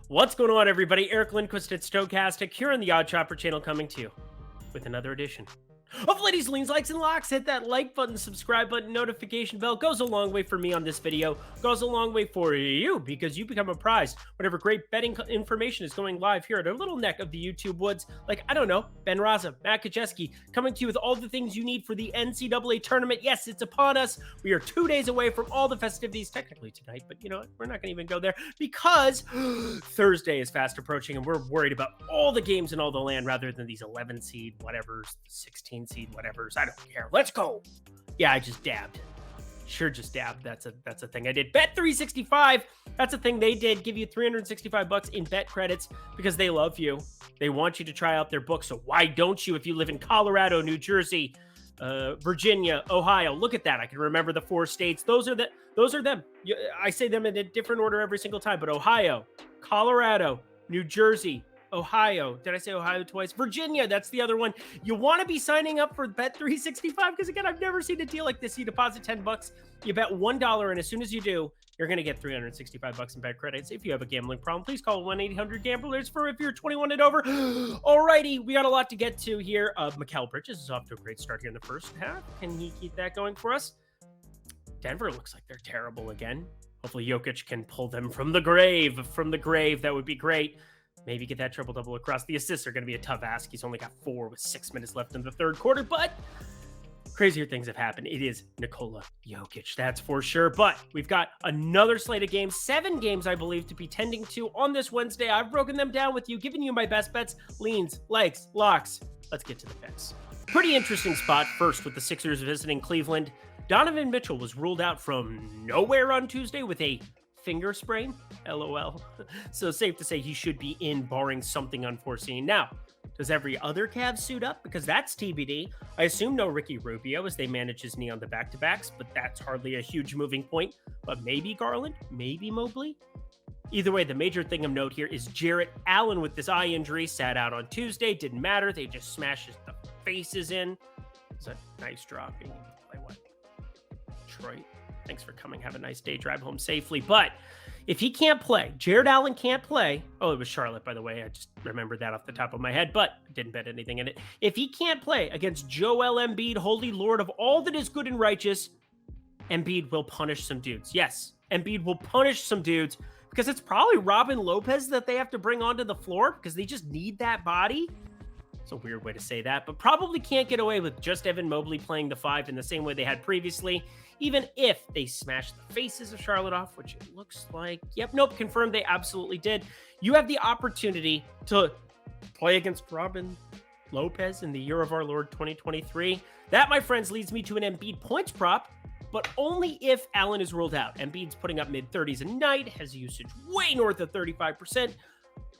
What's going on, everybody? Eric Lindquist at Stokastic here on the Odd Chopper channel, coming to you with another edition of Ladies, Leans, Likes, and Locks. Hit that like button, subscribe button, notification bell. Goes a long way for me on this video. Goes a long way for you because you become a prize whenever great betting information is going live here at a little neck of the YouTube woods. Like, I don't know, Ben Raza, Matt Kajeski, coming to you with all the things you need for the NCAA tournament. Yes, it's upon us. We are 2 days away from all the festivities, technically tonight, but you know what? We're not going to even go there because Thursday is fast approaching and we're worried about all the games in all the land rather than these 11 seed whatevers, 16 seed whatevers. I don't care. Let's go. Yeah, I just dabbed. Sure, just dabbed. That's a thing I did. Bet365. That's a thing they did. Give you $365 in bet credits because they love you. They want you to try out their book. So why don't you if you live in Colorado, New Jersey, Virginia, Ohio? Look at that. I can remember the 4 states. Those are them. I say them in a different order every single time, but Ohio, Colorado, New Jersey, Ohio. Did I say Ohio twice? Virginia, that's the other one. You want to be signing up for Bet365 because, again, I've never seen a deal like this. You deposit $10, you bet $1, and as soon as you do, you're going to get $365 in bet credits. If you have a gambling problem, please call 1-800-GAMBLERS for if you're 21 and over. Alrighty, we got a lot to get to here. Mikal Bridges is off to a great start here in the first half. Can he keep that going for us? Denver looks like they're terrible again. Hopefully Jokic can pull them from the grave. That would be great. Maybe get that triple-double across. The assists are going to be a tough ask. He's only got 4 with 6 minutes left in the third quarter, but crazier things have happened. It is Nikola Jokic, that's for sure. But we've got another slate of games, 7 games, I believe, to be tending to on this Wednesday. I've broken them down with you, giving you my best bets, leans, likes, locks. Let's get to the picks. Pretty interesting spot first with the Sixers visiting Cleveland. Donovan Mitchell was ruled out from nowhere on Tuesday with a finger sprain, LOL. So safe to say he should be in, barring something unforeseen. Now, does every other Cavs suit up? Because that's TBD. I assume no Ricky Rubio as they manage his knee on the back-to-backs, but that's hardly a huge moving point. But maybe Garland, maybe Mobley. Either way, the major thing of note here is Jarrett Allen with this eye injury, sat out on Tuesday. Didn't matter. They just smashed the faces in. It's a nice drop. Being able to play what? Detroit. Thanks for coming. Have a nice day. Drive home safely. But if he can't play, Jarrett Allen can't play. Oh, it was Charlotte, by the way. I just remembered that off the top of my head, but didn't bet anything in it. If he can't play against Joel Embiid, holy Lord of all that is good and righteous, Embiid will punish some dudes. Yes, Embiid will punish some dudes because it's probably Robin Lopez that they have to bring onto the floor because they just need that body. It's a weird way to say that, but probably can't get away with just Evan Mobley playing the 5 in the same way they had previously, even if they smashed the faces of Charlotte off, which it looks like, confirmed they absolutely did. You have the opportunity to play against Robin Lopez in the year of our Lord 2023. That, my friends, leads me to an Embiid points prop, but only if Allen is ruled out. Embiid's putting up mid-30s a night, has usage way north of 35%.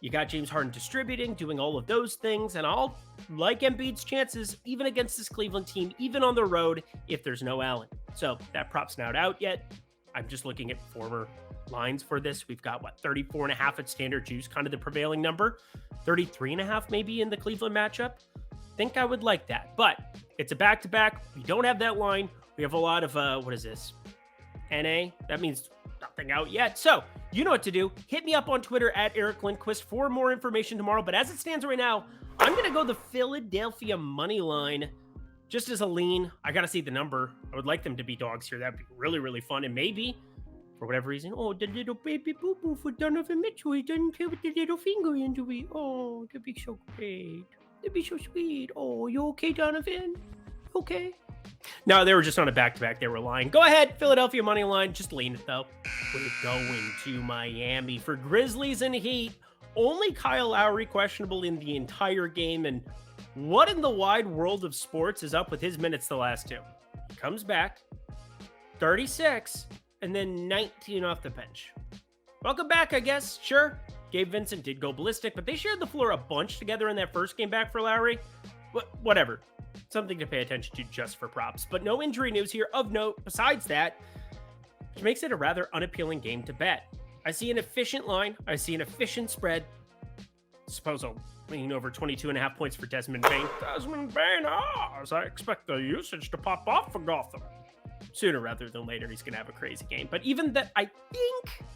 You got James Harden distributing, doing all of those things, and I'll like Embiid's chances even against this Cleveland team, even on the road, if there's no Allen. So that prop's not out yet. I'm just looking at former lines for this. We've got, 34.5 at standard juice, kind of the prevailing number. 33.5 maybe in the Cleveland matchup. Think I would like that, but it's a back-to-back. We don't have that line. We have a lot of, what is this? NA? That means nothing out yet. So you know what to do. Hit me up on Twitter at Eric Lindquist for more information tomorrow. But as it stands right now, I'm going to go the Philadelphia money line just as a lean. I got to see the number. I would like them to be dogs here. That'd be really, really fun. And maybe, for whatever reason, the little baby boo-boo for Donovan Mitchell. He doesn't play with the little finger injury. Oh, that'd be so great. That'd be so sweet. Oh, you okay, Donovan? Okay. No, they were just on a back-to-back. They were lying. Go ahead, Philadelphia money line. Just lean it, though. We're going to Miami for Grizzlies and Heat. Only Kyle Lowry questionable in the entire game. And what in the wide world of sports is up with his minutes the last 2? Comes back, 36, and then 19 off the bench. Welcome back, I guess. Sure, Gabe Vincent did go ballistic, but they shared the floor a bunch together in that first game back for Lowry. Whatever. Something to pay attention to just for props. But no injury news here of note besides that, which makes it a rather unappealing game to bet. I see an efficient line. I see an efficient spread. Suppose I'll lean over 22.5 points for Desmond Bane. Desmond Bane, as I expect the usage to pop off for Gotham. Sooner rather than later, he's going to have a crazy game. But even that, I think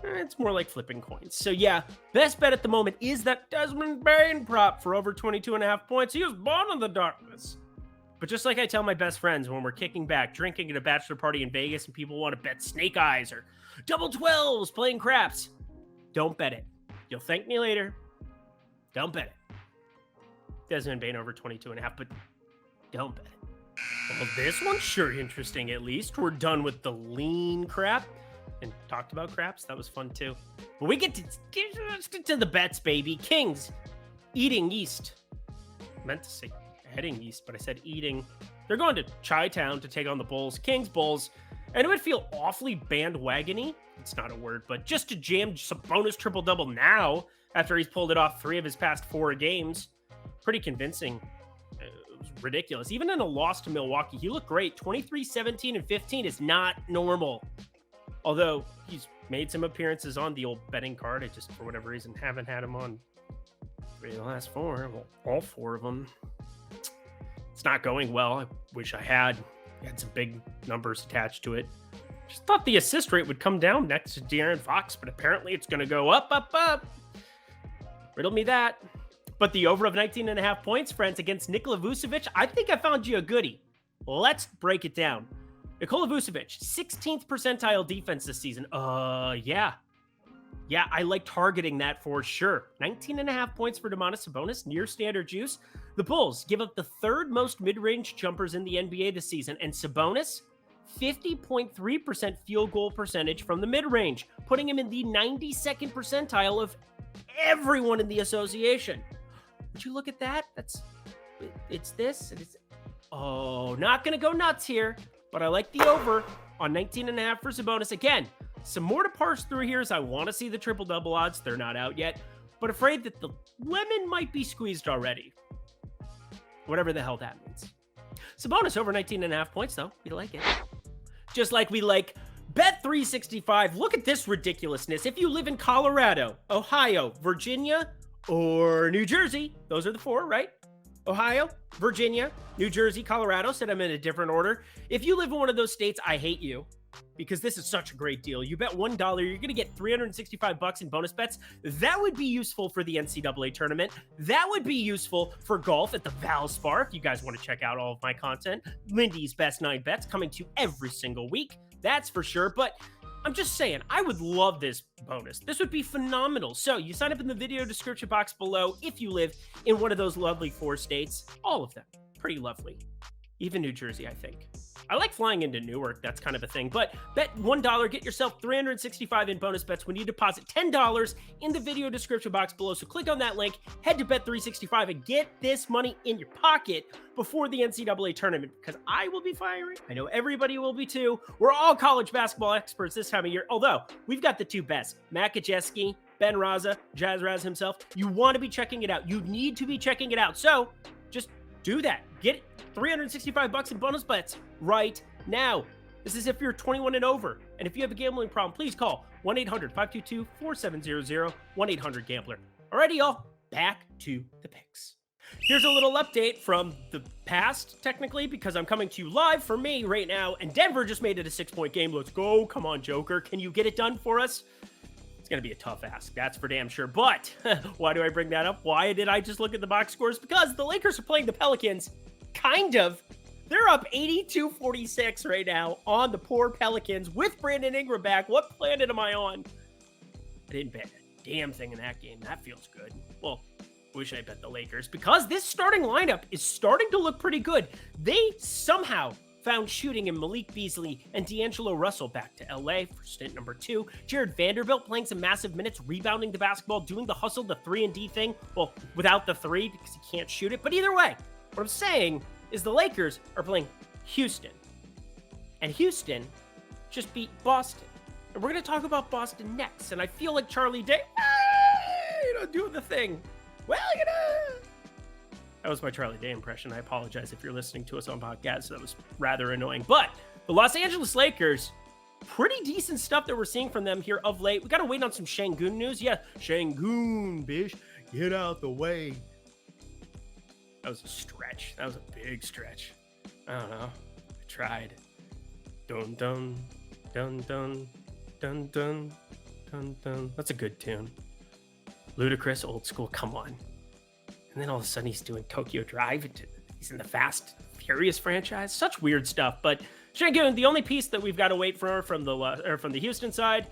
It's more like flipping coins. So yeah, best bet at the moment is that Desmond Bain prop for over 22.5 points. He was born in the darkness. But just like I tell my best friends when we're kicking back, drinking at a bachelor party in Vegas and people want to bet snake eyes or double 12s playing craps, don't bet it. You'll thank me later. Don't bet it. Desmond Bain over 22.5, but don't bet it. Well, this one's sure interesting, at least. We're done with the lean crap and talked about craps. That was fun, too. But we get to the bets, baby. Kings eating East. I meant to say heading East, but I said eating. They're going to Chi-Town to take on the Bulls. Kings, Bulls. And it would feel awfully bandwagony. It's not a word, but just to jam Sabonis triple-double now after he's pulled it off 3 of his past 4 games. Pretty convincing. It was ridiculous. Even in a loss to Milwaukee, he looked great. 23, 17, and 15 is not normal. Although he's made some appearances on the old betting card. I just, for whatever reason, haven't had him on 3 of the last 4. Well, all 4 of them. It's not going well. I wish I had some big numbers attached to it. Just thought the assist rate would come down next to De'Aaron Fox, but apparently it's going to go up, up, up. Riddle me that. But the over of 19.5 points, friends, against Nikola Vucevic, I think I found you a goodie. Let's break it down. Nikola Vucevic, 16th percentile defense this season. Yeah, I like targeting that for sure. 19.5 points for Domantas Sabonis, near standard juice. The Bulls give up the 3rd most mid-range jumpers in the NBA this season, and Sabonis, 50.3% field goal percentage from the mid-range, putting him in the 92nd percentile of everyone in the association. Would you look at that? Not going to go nuts here, but I like the over on 19.5 for Sabonis. Again, some more to parse through here as I want to see the triple-double odds. They're not out yet, but afraid that the lemon might be squeezed already. Whatever the hell that means. Sabonis over 19.5 points, though. We like it. Just like we like Bet365. Look at this ridiculousness. If you live in Colorado, Ohio, Virginia, or New Jersey, those are the 4, right? Ohio, Virginia, New Jersey, Colorado. Said I'm in a different order. If you live in one of those states, I hate you. Because this is such a great deal. You bet $1, you're going to get $365 in bonus bets. That would be useful for the NCAA tournament. That would be useful for golf at the Valspar. If you guys want to check out all of my content, Lindy's Best 9 Bets coming to you every single week. That's for sure. But I'm just saying, I would love this bonus. This would be phenomenal. So you sign up in the video description box below if you live in one of those lovely 4 states. All of them. Pretty lovely. Even New Jersey, I think. I like flying into Newark. That's kind of a thing. But bet $1, get yourself $365 in bonus bets when you deposit $10 in the video description box below. So click on that link, head to Bet365, and get this money in your pocket before the NCAA tournament, because I will be firing. I know everybody will be too. We're all college basketball experts this time of year, although we've got the 2 best, Matt Kajeski, Ben Raza, Jazz Raz himself. You want to be checking it out. You need to be checking it out. So just do that. Get $365 in bonus bets right now. This is if you're 21 and over. And if you have a gambling problem, please call 1-800-522-4700, 1-800-GAMBLER. Alrighty, y'all, back to the picks. Here's a little update from the past, technically, because I'm coming to you live for me right now, and Denver just made it a 6-point game. Let's go. Come on, Joker. Can you get it done for us? It's going to be a tough ask, that's for damn sure. But why do I bring that up? Why did I just look at the box scores? Because the Lakers are playing the Pelicans. Kind of. They're up 82-46 right now on the poor Pelicans with Brandon Ingram back. What planet am I on? I didn't bet a damn thing in that game. That feels good. Well, wish I bet the Lakers, because this starting lineup is starting to look pretty good. They somehow found shooting in Malik Beasley and D'Angelo Russell back to LA for stint number 2. Jared Vanderbilt playing some massive minutes, rebounding the basketball, doing the hustle, the 3-and-D thing. Well, without the 3 because he can't shoot it. But either way, what I'm saying is the Lakers are playing Houston. And Houston just beat Boston. And we're going to talk about Boston next. And I feel like Charlie Day, doing the thing. Well, that was my Charlie Day impression. I apologize if you're listening to us on podcast. That was rather annoying. But the Los Angeles Lakers, pretty decent stuff that we're seeing from them here of late. We got to wait on some Şengün news. Yeah, Şengün, bitch. Get out the way. That was a stretch. That was a big stretch. I don't know. I tried. Dun, dun, dun, dun, dun, dun, dun, dun. That's a good tune. Ludicrous, old school, come on. And then all of a sudden he's doing Tokyo Drive. He's in the Fast Furious franchise. Such weird stuff. But Shangoon, the only piece that we've got to wait for from the Houston side,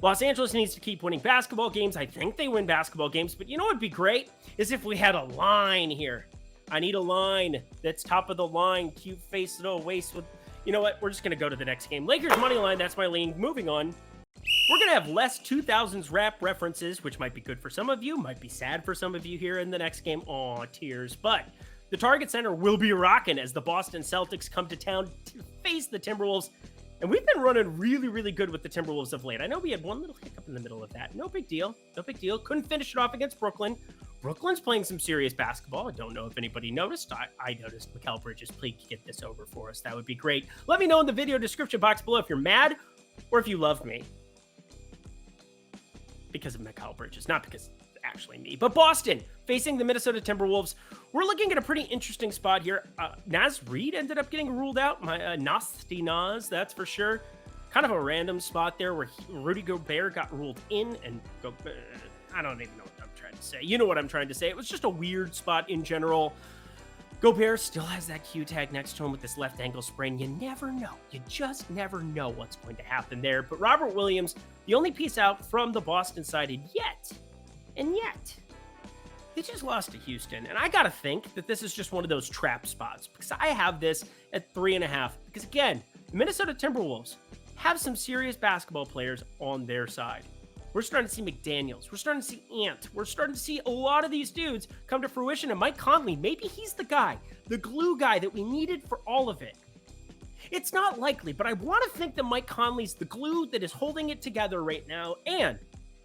Los Angeles needs to keep winning basketball games. I think they win basketball games. But you know what would be great is if we had a line here. I need a line that's top of the line, cute face, little waist with... You know what? We're just going to go to the next game. Lakers money line, that's my lean. Moving on. We're going to have less 2000s rap references, which might be good for some of you, might be sad for some of you here in the next game. Aw, tears. But the Target Center will be rocking as the Boston Celtics come to town to face the Timberwolves. And we've been running really, really good with the Timberwolves of late. I know we had one little hiccup in the middle of that. No big deal. No big deal. Couldn't finish it off against Brooklyn. Brooklyn's playing some serious basketball. I don't know if anybody noticed. I noticed. Mikal Bridges, please get this over for us. That would be great. Let me know in the video description box below if you're mad or if you love me. Because of Mikal Bridges, not because actually me. But Boston facing the Minnesota Timberwolves. We're looking at a pretty interesting spot here. Naz Reid ended up getting ruled out. Nasty Naz, that's for sure. Kind of a random spot there where Rudy Gobert got ruled in and I don't even know what I'm trying to say. You know what I'm trying to say. It was just a weird spot in general. Gobert still has that Q tag next to him with this left ankle sprain. You never know. You just never know what's going to happen there. But Robert Williams, the only piece out from the Boston side, and yet, they just lost to Houston. And I got to think that this is just one of those trap spots because I have this at 3.5. Because again, the Minnesota Timberwolves have some serious basketball players on their side. We're starting to see McDaniels. We're starting to see Ant. We're starting to see a lot of these dudes come to fruition. And Mike Conley, maybe he's the guy, the glue guy that we needed for all of it. It's not likely, but I want to think that Mike Conley's the glue that is holding it together right now. And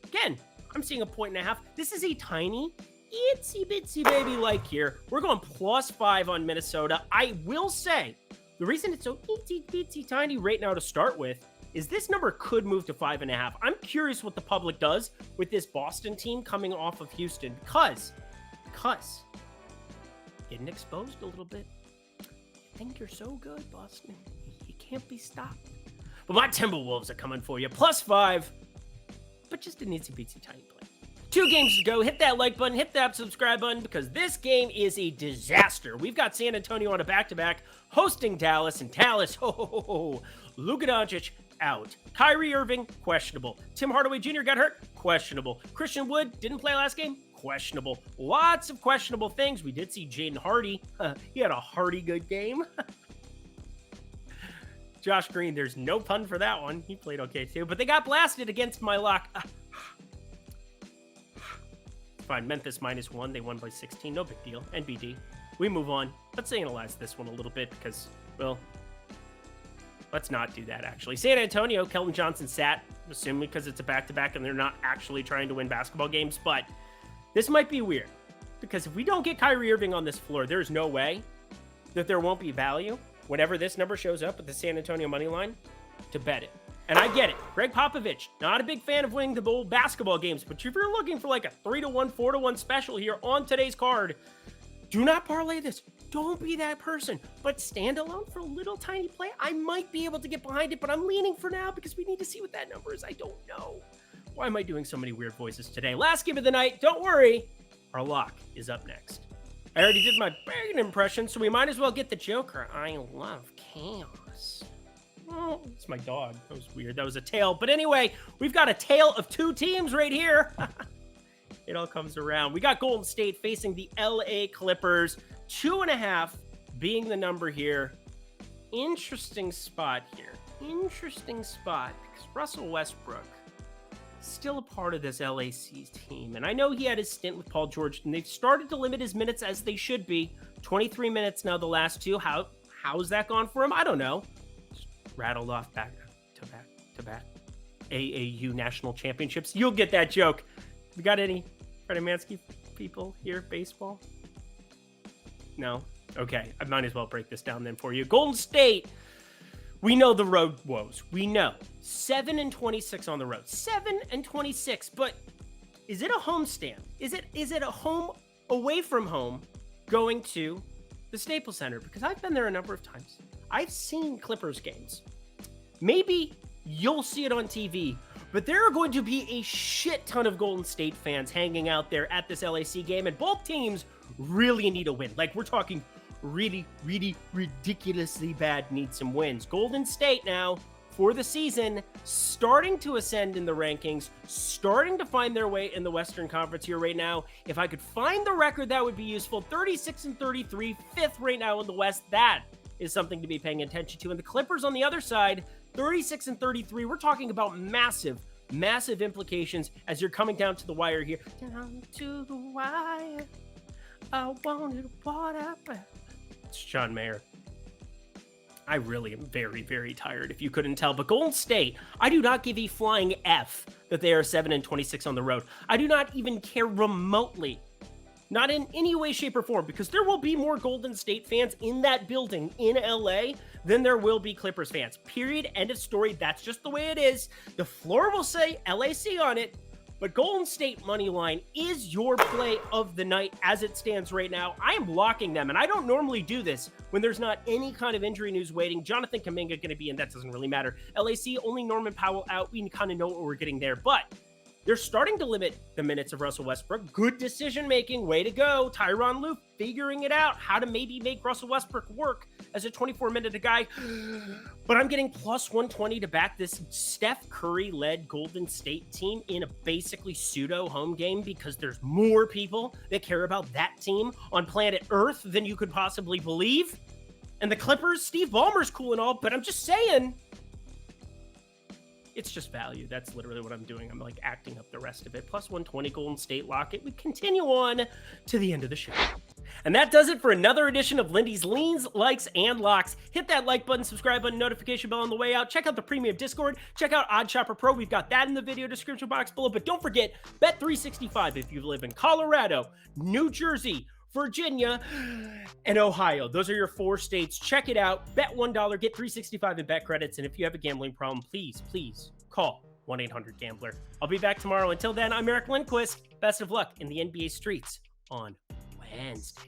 again, I'm seeing a 1.5. This is a tiny, itsy bitsy baby like here. We're going +5 on Minnesota. I will say the reason it's so itsy bitsy tiny right now to start with is this number could move to 5.5. I'm curious what the public does with this Boston team coming off of Houston because getting exposed a little bit. You think you're so good, Boston. You can't be stopped. But my Timberwolves are coming for you. +5, but just an itsy bitsy tiny play. 2 games to go. Hit that like button, hit that subscribe button because this game is a disaster. We've got San Antonio on a back-to-back hosting Dallas, and Dallas, Luka Doncic out. Kyrie Irving, questionable. Tim Hardaway Jr. got hurt, questionable. Christian Wood didn't play last game, questionable. Lots of questionable things. We did see Jaden Hardy. He had a Hardy good game. Josh Green, there's no pun for that one. He played okay too, but they got blasted against my lock. Fine, Memphis -1. They won by 16. No big deal. NBD. We move on. Let's analyze this one a little bit because, well, let's not do that, actually. San Antonio, Kelton Johnson sat, assuming because it's a back-to-back and they're not actually trying to win basketball games, but this might be weird because if we don't get Kyrie Irving on this floor, there's no way that there won't be value whenever this number shows up at the San Antonio money line to bet it. And I get it. Greg Popovich, not a big fan of winning the bowl basketball games, but if you're looking for like a 3-1, 4-1 special here on today's card, do not parlay this. Don't be that person, but stand alone for a little tiny play. I might be able to get behind it, but I'm leaning for now because we need to see what that number is. I don't know. Why am I doing so many weird voices today? Last game of the night. Don't worry. Our lock is up next. I already did my Bane impression, so we might as well get the Joker. I love chaos. Oh, it's my dog. That was weird. That was a tail. But anyway, we've got a tale of 2 teams right here. It all comes around. We got Golden State facing the LA Clippers. 2.5 being the number here. Interesting spot here. Interesting spot because Russell Westbrook is still a part of this LAC team. And I know he had his stint with Paul George, and they've started to limit his minutes as they should be. 23 minutes now the last 2. How's that gone for him? I don't know. Just rattled off back to back AAU national championships. You'll get that joke. We got any Freddie Mansky people here? Baseball? No? Okay, I might as well break this down then for you. Golden State, we know the road woes. We know. 7-26 on the road. 7-26, but is it a home stand? Is it a home away from home going to the Staples Center? Because I've been there a number of times. I've seen Clippers games. Maybe you'll see it on TV, But there are going to be a shit ton of Golden State fans hanging out there at this LAC game, and both teams really need a win. Like, we're talking really, really ridiculously bad need some wins. Golden State now, for the season, starting to ascend in the rankings, starting to find their way in the Western Conference here right now. If I could find the record, that would be useful. 36-33, fifth right now in the West. That is something to be paying attention to. And the Clippers on the other side, 36-33. We're talking about massive implications as you're coming down to the wire here. Down to the wire. I wanted whatever. It's John Mayer. I really am very, very tired, if you couldn't tell. But Golden State, I do not give a flying F that they are 7-26 on the road. I do not even care remotely. Not in any way, shape, or form, because there will be more Golden State fans in that building in LA than there will be Clippers fans. Period. End of story. That's just the way it is. The floor will say LAC on it, but Golden State money line is your play of the night as it stands right now. I am locking them, and I don't normally do this when there's not any kind of injury news waiting. Jonathan Kuminga going to be in. That doesn't really matter. LAC, only Norman Powell out. We kind of know what we're getting there, but they're starting to limit the minutes of Russell Westbrook. Good decision-making. Way to go. Tyronn Lue figuring it out, how to maybe make Russell Westbrook work as a 24-minute guy. But I'm getting plus 120 to back this Steph Curry-led Golden State team in a basically pseudo home game because there's more people that care about that team on planet Earth than you could possibly believe. And the Clippers, Steve Ballmer's cool and all, but I'm just saying, it's just value. That's literally what I'm doing. I'm like acting up the rest of it. Plus 120 Golden State lock it. We continue on to the end of the show. And that does it for another edition of Lindy's Leans, Likes, and Locks. Hit that like button, subscribe button, notification bell on the way out. Check out the premium Discord. Check out Odd Shopper Pro. We've got that in the video description box below. But don't forget, Bet365 if you live in Colorado, New Jersey, Virginia, and Ohio. Those are your 4 states. Check it out. Bet $1, get $365 in bet credits. And if you have a gambling problem, please call 1-800-GAMBLER. I'll be back tomorrow. Until then, I'm Eric Lindquist. Best of luck in the NBA streets on Wednesday.